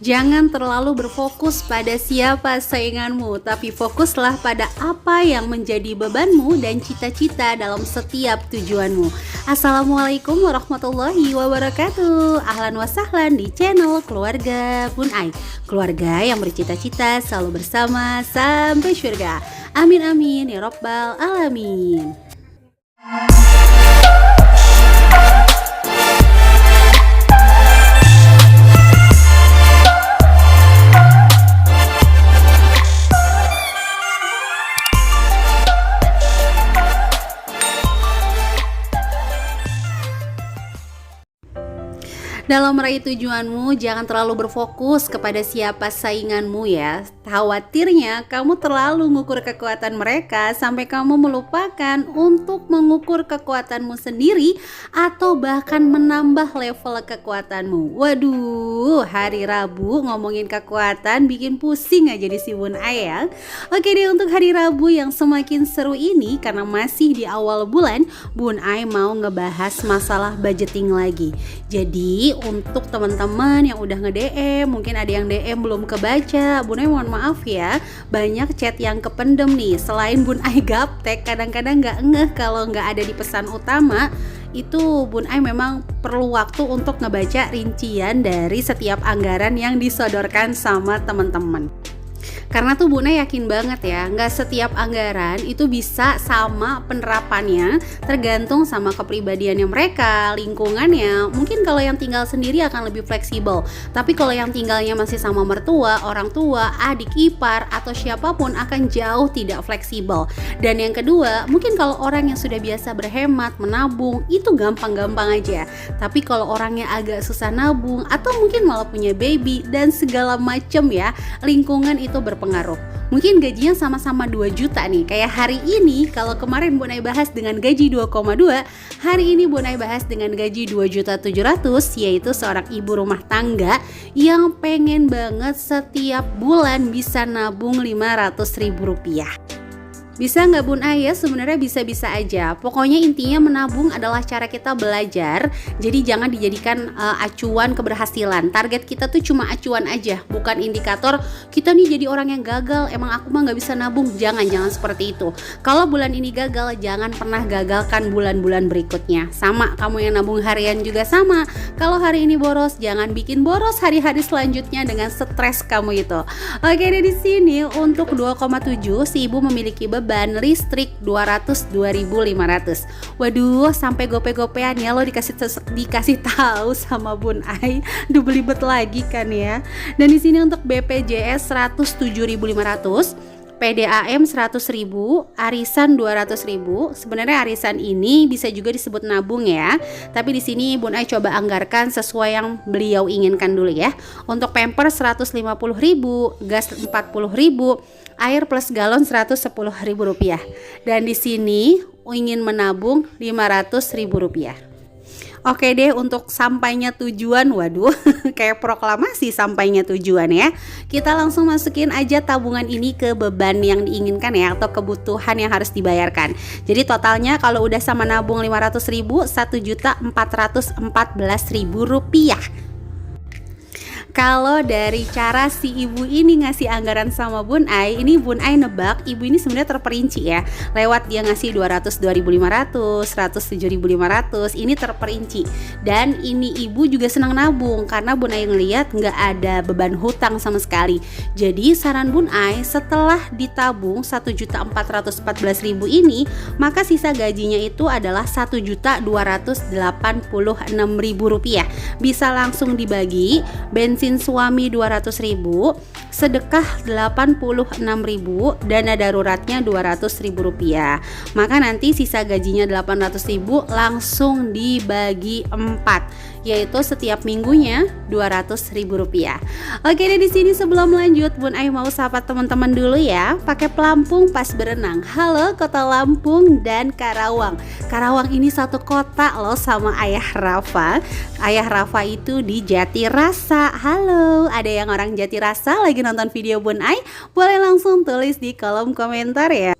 Jangan terlalu berfokus pada siapa sainganmu, tapi fokuslah pada apa yang menjadi bebanmu dan cita-cita dalam setiap tujuanmu. Assalamualaikum warahmatullahi wabarakatuh. Ahlan wa sahlan di channel Keluarga Bun Ai. Keluarga yang bercita-cita selalu bersama sampai syurga. Amin amin ya rabbal alamin. Dalam meraih tujuanmu, jangan terlalu berfokus kepada siapa sainganmu ya. Khawatirnya kamu terlalu mengukur kekuatan mereka sampai kamu melupakan untuk mengukur kekuatanmu sendiri atau bahkan menambah level kekuatanmu. Waduh, hari Rabu ngomongin kekuatan bikin pusing aja di si Bun Ai ya. Oke deh, untuk hari Rabu yang semakin seru ini karena masih di awal bulan, Bun Ai mau ngebahas masalah budgeting lagi. Jadi untuk teman-teman yang udah nge-DM, mungkin ada yang DM belum kebaca, Bun Ai mohon maaf ya, banyak chat yang kependem nih. Selain Bun Ai gaptek, kadang-kadang nggak ngeh kalau nggak ada di pesan utama. Itu Bun Ai memang perlu waktu untuk ngebaca rincian dari setiap anggaran yang disodorkan sama teman-teman. Karena tuh Bun Ai yakin banget ya, nggak setiap anggaran itu bisa sama penerapannya, tergantung sama kepribadiannya mereka, lingkungannya. Mungkin kalau yang tinggal sendiri akan lebih fleksibel, tapi kalau yang tinggalnya masih sama mertua, orang tua, adik ipar, atau siapapun akan jauh tidak fleksibel. Dan yang kedua, mungkin kalau orang yang sudah biasa berhemat, menabung, itu gampang-gampang aja. Tapi kalau orangnya agak susah nabung, atau mungkin malah punya baby, dan segala macem ya, lingkungan itu berpengaruh. Mungkin gajinya sama-sama 2 juta nih. Kayak hari ini, kalau kemarin Bun Ai bahas dengan gaji 2,2, hari ini Bun Ai bahas dengan gaji 2.700.000, yaitu seorang ibu rumah tangga yang pengen banget setiap bulan bisa nabung Rp500.000. Bisa nggak Bun Ai ya? Sebenarnya bisa-bisa aja. Pokoknya intinya menabung adalah cara kita belajar. Jadi jangan dijadikan acuan keberhasilan. Target kita tuh cuma acuan aja, bukan indikator kita nih jadi orang yang gagal. Emang aku mah nggak bisa nabung. Jangan seperti itu. Kalau bulan ini gagal, jangan pernah gagalkan bulan-bulan berikutnya. Sama, kamu yang nabung harian juga sama. Kalau hari ini boros, jangan bikin boros hari-hari selanjutnya dengan stres kamu itu. Oke, di sini untuk 2,7 si ibu memiliki beban listrik 202.500. Waduh, sampai gope-gopean ya lo dikasih tahu sama Bun Ai. Duh, belibet lagi kan ya. Dan di sini untuk BPJS 107.500, PDAM 100.000, arisan 200.000. Sebenarnya arisan ini bisa juga disebut nabung ya. Tapi di sini Bun Ai coba anggarkan sesuai yang beliau inginkan dulu ya. Untuk Pampers 150.000, gas 40.000, air plus galon Rp110.000. Dan di sini ingin menabung Rp500.000. Oke deh, untuk sampainya tujuan, waduh, kayak proklamasi sampainya tujuan ya. Kita langsung masukin aja tabungan ini ke beban yang diinginkan ya, atau kebutuhan yang harus dibayarkan. Jadi totalnya kalau udah sama nabung 500.000, Rp1.414.000. Kalau dari cara si ibu ini ngasih anggaran sama Bun Ai, ini Bun Ai nebak ibu ini sebenarnya terperinci ya. Lewat dia ngasih 202.500, 107.500, ini terperinci. Dan ini ibu juga senang nabung karena Bun Ai ngeliat nggak ada beban hutang sama sekali. Jadi saran Bun Ai, setelah ditabung 1.414.000 ini, maka sisa gajinya itu adalah Rp1.286.000. Bisa langsung dibagi, bensin suami 200.000, sedekah 86.000, dana daruratnya Rp200.000. Maka nanti sisa gajinya 800.000 langsung dibagi 4, yaitu setiap minggunya Rp200.000. Oke deh, di sini sebelum lanjut Bun Ai mau sapa teman-teman dulu ya, pakai pelampung pas berenang. Halo Kota Lampung dan Karawang. Karawang ini satu kota loh sama Ayah Rafa. Ayah Rafa itu di Jatirasa. Halo, ada yang orang Jatirasa lagi nonton video Bun Ai? Boleh langsung tulis di kolom komentar ya.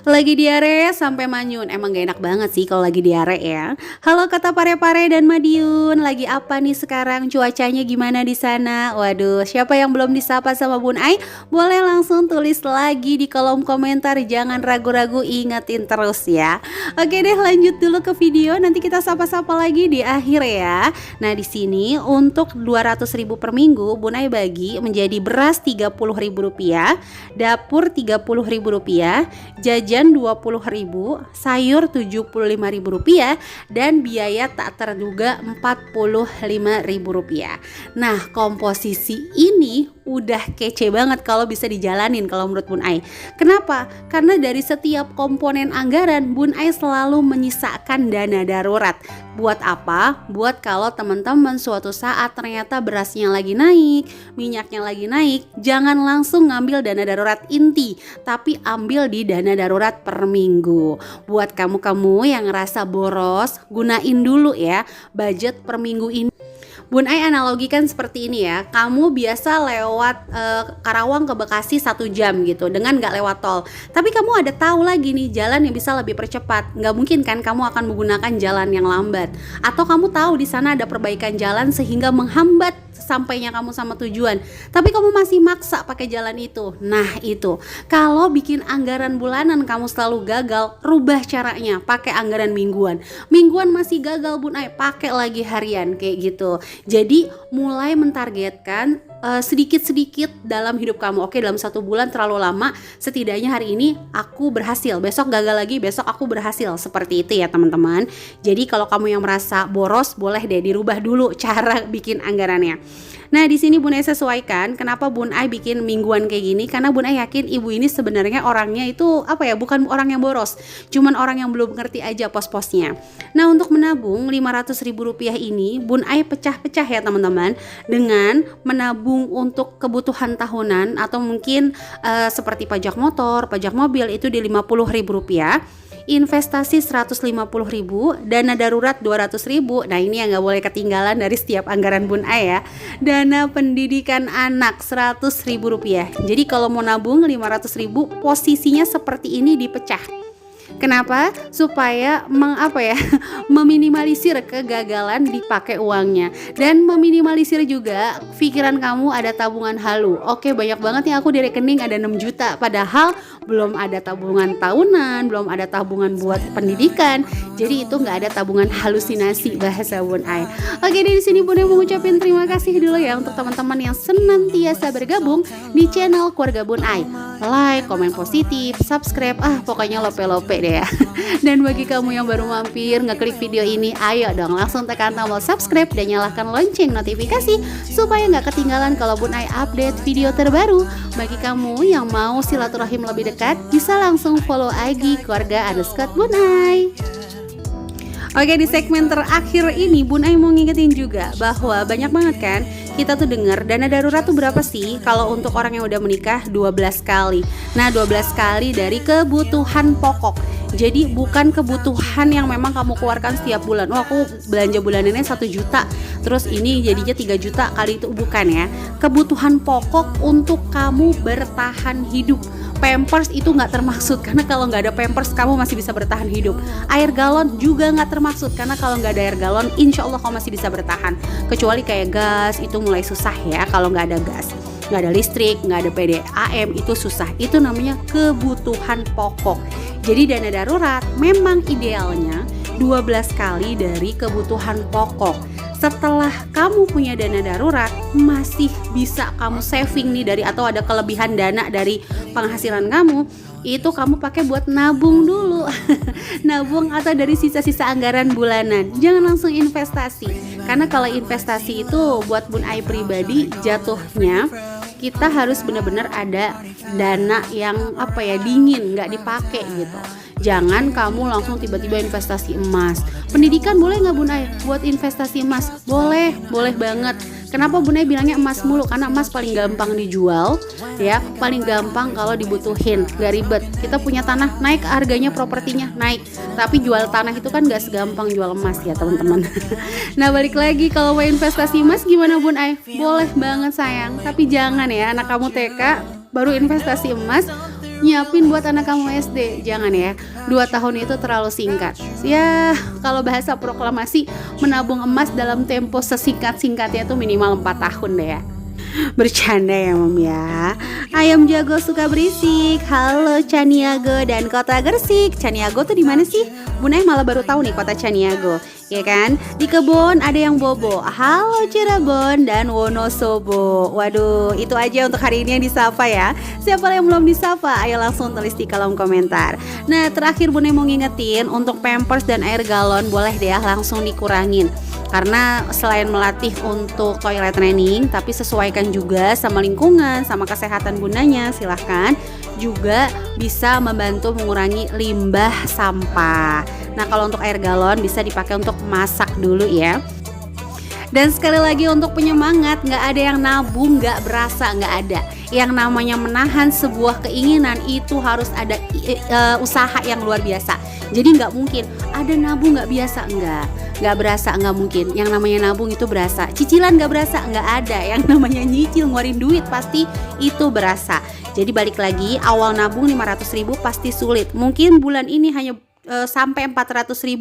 Lagi diare sampai manyun. Emang gak enak banget sih kalau lagi diare ya. Halo kata Pare-Pare dan Madiun, lagi apa nih sekarang? Cuacanya gimana di sana? Waduh, siapa yang belum disapa sama Bun Ai? Boleh langsung tulis lagi di kolom komentar. Jangan ragu-ragu, ingetin terus ya. Oke deh, lanjut dulu ke video. Nanti kita sapa-sapa lagi di akhir ya. Nah, di sini untuk 200.000 per minggu, Bun Ai bagi menjadi beras Rp30.000, dapur Rp30.000, jajan Rp20.000, sayur Rp75.000, dan biaya tak terduga Rp45.000. Nah, komposisi ini udah kece banget kalau bisa dijalanin kalau menurut Bun Ai. Kenapa? Karena dari setiap komponen anggaran Bun Ai selalu menyisakan dana darurat. Buat apa? Buat kalau teman-teman suatu saat ternyata berasnya lagi naik, minyaknya lagi naik, jangan langsung ngambil dana darurat inti, tapi ambil di dana darurat per minggu. Buat kamu-kamu yang ngerasa boros, gunain dulu ya budget per minggu ini. Bun Ai analogikan seperti ini ya, kamu biasa lewat Karawang ke Bekasi 1 jam gitu dengan gak lewat tol, tapi kamu ada tahu lagi nih jalan yang bisa lebih percepat. Gak mungkin kan kamu akan menggunakan jalan yang lambat, atau kamu tahu di sana ada perbaikan jalan sehingga menghambat sampainya kamu sama tujuan, tapi kamu masih maksa pakai jalan itu. Nah itu, kalau bikin anggaran bulanan kamu selalu gagal, rubah caranya, pakai anggaran mingguan. Mingguan masih gagal Bun Ai, pakai lagi harian kayak gitu. Jadi mulai mentargetkan sedikit-sedikit dalam hidup kamu. Oke, dalam 1 bulan terlalu lama, setidaknya hari ini aku berhasil, besok gagal lagi, besok aku berhasil. Seperti itu ya teman-teman. Jadi kalau kamu yang merasa boros, boleh deh dirubah dulu cara bikin anggarannya. Nah, di sini Bun Ai sesuaikan kenapa Bun Ai bikin mingguan kayak gini, karena Bun Ai yakin ibu ini sebenarnya orangnya itu bukan orang yang boros, cuman orang yang belum ngerti aja pos-posnya. Nah, untuk menabung Rp500.000 ini Bun Ai pecah-pecah ya teman-teman, dengan menabung untuk kebutuhan tahunan atau mungkin seperti pajak motor, pajak mobil itu di Rp50.000, investasi Rp150.000, dana darurat Rp200.000. Nah, ini yang gak boleh ketinggalan dari setiap anggaran Bun Ai ya. Dana pendidikan anak Rp100.000. Jadi kalau mau nabung Rp500.000, posisinya seperti ini dipecah. Kenapa? Supaya meminimalisir kegagalan dipakai uangnya, dan meminimalisir juga pikiran kamu ada tabungan halu. Oke, banyak banget nih aku di rekening ada 6 juta, padahal belum ada tabungan tahunan, belum ada tabungan buat pendidikan. Jadi itu nggak ada tabungan halusinasi bahasa Bun Ai. Oke, di sini Bun Ai mau ngucapin terima kasih dulu ya untuk teman-teman yang senantiasa bergabung di channel Keluarga Bun Ai. Like, komen positif, subscribe, pokoknya lope-lope deh ya. Dan bagi kamu yang baru mampir ngeklik video ini, ayo dong langsung tekan tombol subscribe dan nyalakan lonceng notifikasi supaya nggak ketinggalan kalau Bun Ai update video terbaru. Bagi kamu yang mau silaturahim lebih dekat, bisa langsung follow IG keluarga_Bun Ai. Oke, di segmen terakhir ini Bun Ai mau ngingetin juga bahwa banyak banget kan kita tuh dengar dana darurat tuh berapa sih kalau untuk orang yang udah menikah? 12 kali. Nah, 12 kali dari kebutuhan pokok. Jadi bukan kebutuhan yang memang kamu keluarkan setiap bulan. Aku belanja bulanannya 1 juta, terus ini jadinya 3 juta kali, itu bukan ya. Kebutuhan pokok untuk kamu bertahan hidup. Pampers itu nggak termaksud, karena kalau nggak ada pampers kamu masih bisa bertahan hidup. Air galon juga nggak termaksud, karena kalau nggak ada air galon insya Allah kamu masih bisa bertahan. Kecuali kayak gas, itu mulai susah ya kalau nggak ada gas, nggak ada listrik, nggak ada PDAM, itu susah. Itu namanya kebutuhan pokok. Jadi dana darurat memang idealnya 12 kali dari kebutuhan pokok. Setelah kamu punya dana darurat, masih bisa kamu saving nih dari, atau ada kelebihan dana dari penghasilan kamu, itu kamu pakai buat nabung dulu. Nabung atau dari sisa-sisa anggaran bulanan. Jangan langsung investasi, karena kalau investasi itu buat Bun Ai pribadi jatuhnya kita harus benar-benar ada dana yang dingin, nggak dipakai gitu. Jangan kamu langsung tiba-tiba investasi emas. Pendidikan boleh nggak Bun Ai buat investasi emas? Boleh, boleh banget. Kenapa Bun Ai bilangnya emas mulu? Karena emas paling gampang dijual ya, paling gampang kalau dibutuhin, gak ribet. Kita punya tanah, naik harganya, propertinya naik. Tapi jual tanah itu kan gak segampang jual emas ya teman-teman. Nah, balik lagi, kalau mau investasi emas gimana Bun Ai? Boleh banget sayang, tapi jangan ya anak kamu TK baru investasi emas, nyiapin buat anak kamu SD. Jangan ya, 2 tahun itu terlalu singkat. Ya, kalau bahasa proklamasi, menabung emas dalam tempo sesingkat-singkatnya itu minimal 4 tahun deh ya. Bercanda ya Mom ya. Ayam jago suka berisik. Halo Caniago dan Kota Gresik. Caniago tuh di mana sih? Bunda malah baru tahu nih kota Caniago, ya kan? Di kebun ada yang bobo. Halo Cirebon dan Wonosobo. Waduh, itu aja untuk hari ini yang disapa ya. Siapa yang belum disapa? Ayo langsung tulis di kolom komentar. Nah, terakhir Bunda mau ngingetin untuk Pampers dan air galon boleh deh ya langsung dikurangin. Karena selain melatih untuk toilet training, tapi sesuaikan juga sama lingkungan, sama kesehatan bundanya. Silahkan juga bisa membantu mengurangi limbah sampah. Nah, kalau untuk air galon bisa dipakai untuk masak dulu ya. Dan sekali lagi untuk penyemangat, nggak ada yang nabung nggak berasa, nggak ada. Yang namanya menahan sebuah keinginan itu harus ada usaha yang luar biasa. Jadi nggak mungkin ada nabung nggak biasa, nggak berasa, nggak mungkin. Yang namanya nabung itu berasa. Cicilan nggak berasa, nggak ada. Yang namanya nyicil ngeluarin duit pasti itu berasa. Jadi balik lagi, awal nabung 500.000 pasti sulit. Mungkin bulan ini hanya sampai 400.000,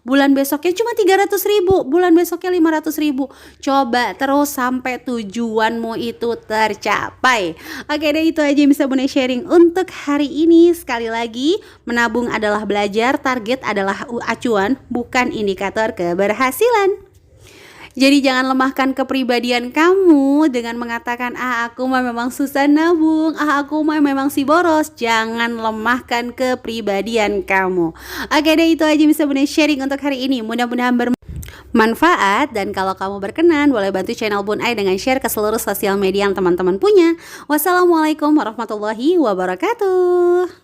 bulan besoknya cuma 300.000, bulan besoknya 500.000. Coba terus sampai tujuanmu itu tercapai. Oke deh, itu aja yang bisa Bunda sharing untuk hari ini. Sekali lagi, menabung adalah belajar, target adalah acuan, bukan indikator keberhasilan. Jadi jangan lemahkan kepribadian kamu dengan mengatakan aku mah memang susah nabung, aku mah memang si boros. Jangan lemahkan kepribadian kamu. Oke deh, itu aja bisa Bunda sharing untuk hari ini. Mudah-mudahan bermanfaat, dan kalau kamu berkenan boleh bantu channel Bun Ai dengan share ke seluruh sosial media yang teman-teman punya. Wassalamualaikum warahmatullahi wabarakatuh.